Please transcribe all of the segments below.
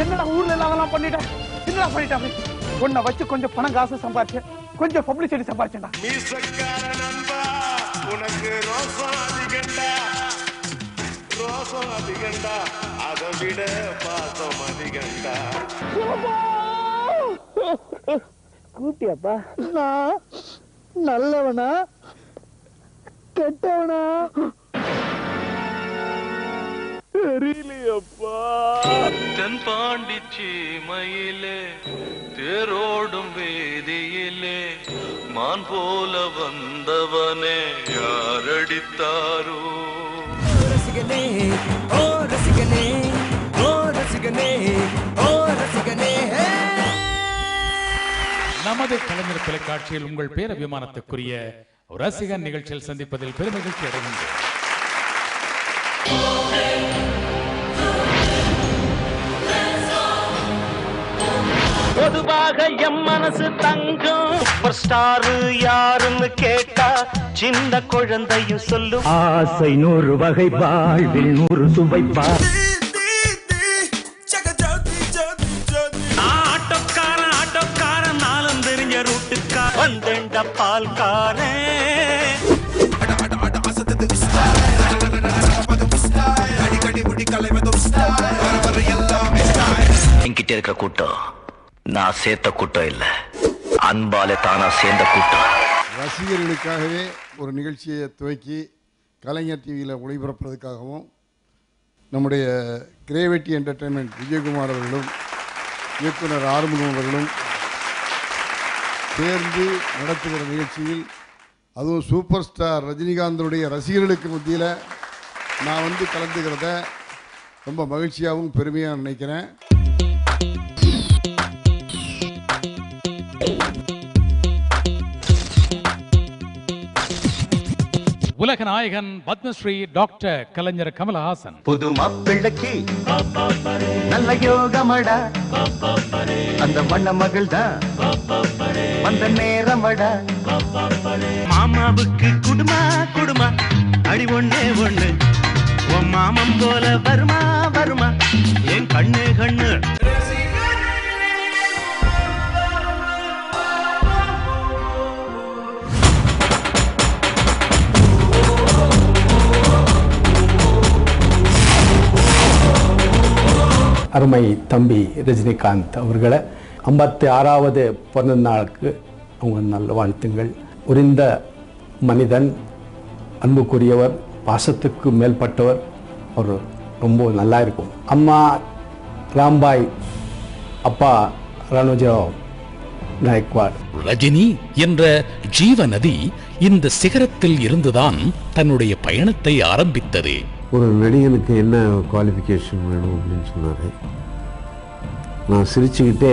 என்னடா ஊர்ல எல்லாம் அதெல்லாம் பண்ணிட்டேன், என்னடா பண்ணிட்டாங்க? உன்னை வச்சு கொஞ்சம் பணம் காசு சம்பாதிச்சேன், கொஞ்சம் பப்ளிசிட்டி சம்பாதிச்சேன்டா. உனக்கு ரோசம் அதிகண்டா, ரோசம் அதிகண்டா, அதை விட பாசம் அதிகண்டா. கூட்டியாப்பா, நான் நல்லவனா கெட்டவனா தெரியலையப்பா. தென் பாண்டிச்சி மயிலே தேரோடும் வேதியிலே மான் போல வந்தவனே யாரடித்தாரோ? ரசிகனே ஓ ரசிகனே ஓ ரசிகனே ஓ ரசிகனே. நமது கலைஞர் தொலைக்காட்சியில் உங்கள் பேரபிமானத்துக்குரிய ரசிகன் நிகழ்ச்சியில் சந்திப்பதில் பெருமகிழ்ச்சி அடைகின்றேன். பொதுவாக எம் மனசு தங்கம். சூப்பர் ஸ்டார் யாருன்னு கேட்டா சின்ன குழந்தையும் சொல்லும். ஆசை 100 வகை, வாழ்வில் 100 சுவைப்பா. ஆட்டோக்காரன் ஆட்டோக்காரன் நாளும் தெரிஞ்ச ரூட்டுக்கா வந்தெண்ட பால்காரன். என்கிட்ட இருக்கிற கூட்டம் நான் சேர்த்த கூட்டம் இல்ல, அன்பாலே தானா சேர்ந்த கூட்டம். ரசிகர்களுக்காகவே ஒரு நிகழ்ச்சியை துவக்கி கலைஞர் டிவியில் ஒளிபரப்புறதுக்காகவும் நம்முடைய கிரேவிட்டி என்டர்டெயின்மெண்ட் விஜயகுமார் அவர்களும் இயக்குனர் ஆறுமுகம் அவர்களும் சேர்ந்து நடத்துகிற நிகழ்ச்சியில், அதுவும் சூப்பர் ஸ்டார் ரஜினிகாந்தனுடைய ரசிகர்களுக்கு மத்தியில் நான் கலந்துக்கிறத ரொம்ப மகிழ்ச்சியாகவும் பெருமையாக நினைக்கிறேன். உலக நாயகன் பத்மஸ்ரீ டாக்டர் கலைஞர் கமலஹாசன். புது மாப்பிள்ளைக்கு நல்ல யோகமடா, அந்த வண்ண மகள் தான் வந்த நேரமடா. மாமாவுக்கு குடுமா குடுமா அடி ஒண்ணே ஒண்ணு, உன் மாமன் போல வருமா வருமா என் கண்ணு கண்ணு. அருமை தம்பி ரஜினிகாந்த் அவர்களை 56வது பிறந்த நாளுக்கு அவங்க நல்ல வாழ்த்துங்கள். உரிந்த மனிதன், அன்புக்குரியவர், பாசத்துக்கு மேல்பட்டவர். அவர் ரொம்ப நல்லா இருக்கும். அம்மா ராம்பாய், அப்பா ரணோஜராவ் நாயக்வாட். ரஜினி என்ற ஜீவ நதி இந்த சிகரத்தில் இருந்துதான் தன்னுடைய பயணத்தை ஆரம்பித்தது. ஒரு நடிகனுக்கு என்ன குவாலிஃபிகேஷன் வேணும் அப்படின்னு சொன்னார். நான் சிரிச்சுக்கிட்டே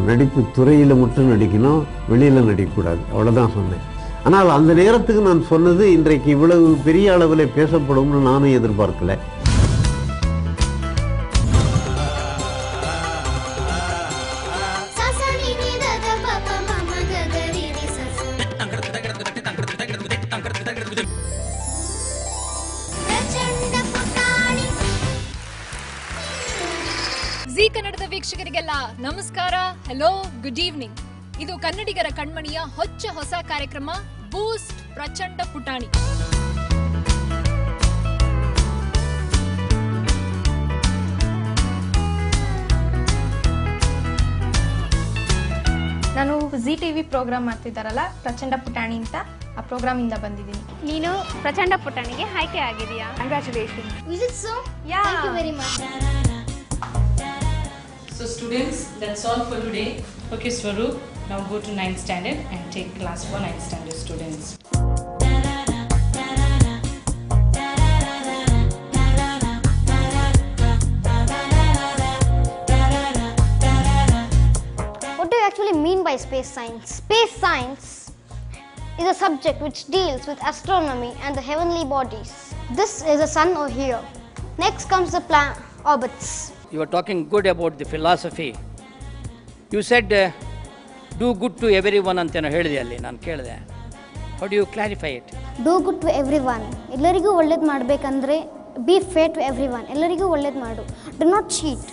நடிப்பு துறையில் மட்டும் நடிக்கணும், வெளியில் நடிக்கக்கூடாது, அவ்வளோதான் சொன்னேன். ஆனால் அந்த நேரத்துக்கு நான் சொன்னது இன்றைக்கு இவ்வளவு பெரிய அளவில் பேசப்படும்னு நானும் எதிர்பார்க்கல. ಜೀ ಕನ್ನಡದ ವೀಕ್ಷಕರಿಗೆಲ್ಲ ನಮಸ್ಕಾರ, ಹೆಲೋ, ಗುಡ್ ಈವ್ನಿಂಗ್. ಇದು ಕನ್ನಡಿಗರ ಕಣ್ಮಣಿಯ ಹೊಸ ಕಾರ್ಯಕ್ರಮ ಬೂಸ್ಟ್ ಪ್ರಚಂಡ ಪುಟಾಣಿ. ನಾನು ಜಿ ಟಿವಿ ಪ್ರೋಗ್ರಾಮ್ ಮಾಡ್ತಿದ್ದಾರಲ್ಲ ಪ್ರಚಂಡ ಪುಟಾಣಿ ಅಂತ, ಆ ಪ್ರೋಗ್ರಾಮ್ ಇಂದ ಬಂದಿದ್ದೀನಿ. ನೀನು ಪ್ರಚಂಡ ಪುಟಾಣಿಗೆ ಆಯ್ಕೆ ಆಗಿದೆಯಾ? Congratulation. Is it so? Yeah. Thank you very much. So students, that's all for today. Okay, Swaroop, now go to 9th standard and take class 1 9th standard students. What do you actually mean by space science? Space science is a subject which deals with astronomy and the heavenly bodies. This is a sun over here. Next comes the orbits. You are talking good about the philosophy. You said do good to everyone ಅಂತೇನೋ ಹೇಳಿದೆ ಅಲ್ಲಿ, ನಾನು ಕೇಳಿದೆ. How do you clarify it? Do good to everyone. ಎಲ್ಲರಿಗೂ ಒಳ್ಳೇದು ಮಾಡಬೇಕಂದ್ರೆ be fair to everyone. ಎಲ್ಲರಿಗೂ ಒಳ್ಳೇದು ಮಾಡು. Do not cheat.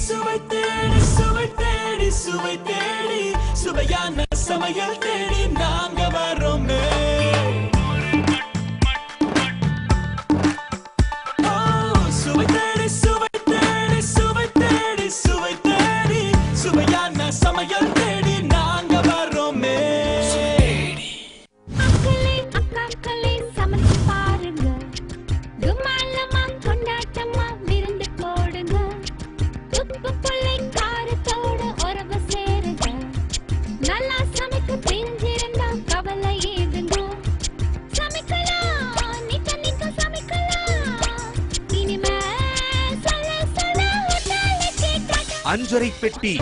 சுவை தேடி சுவை தேடி சுவை தேடி சுவையான சமையல் தேடி நாங்க வரோமே. சுவை தேடி சுவை தேடி சுவை தேடி சுவை தேடி சுவையான சமையல் தேடி நாங்க வரோமே. அஞ்சரை பெட்டி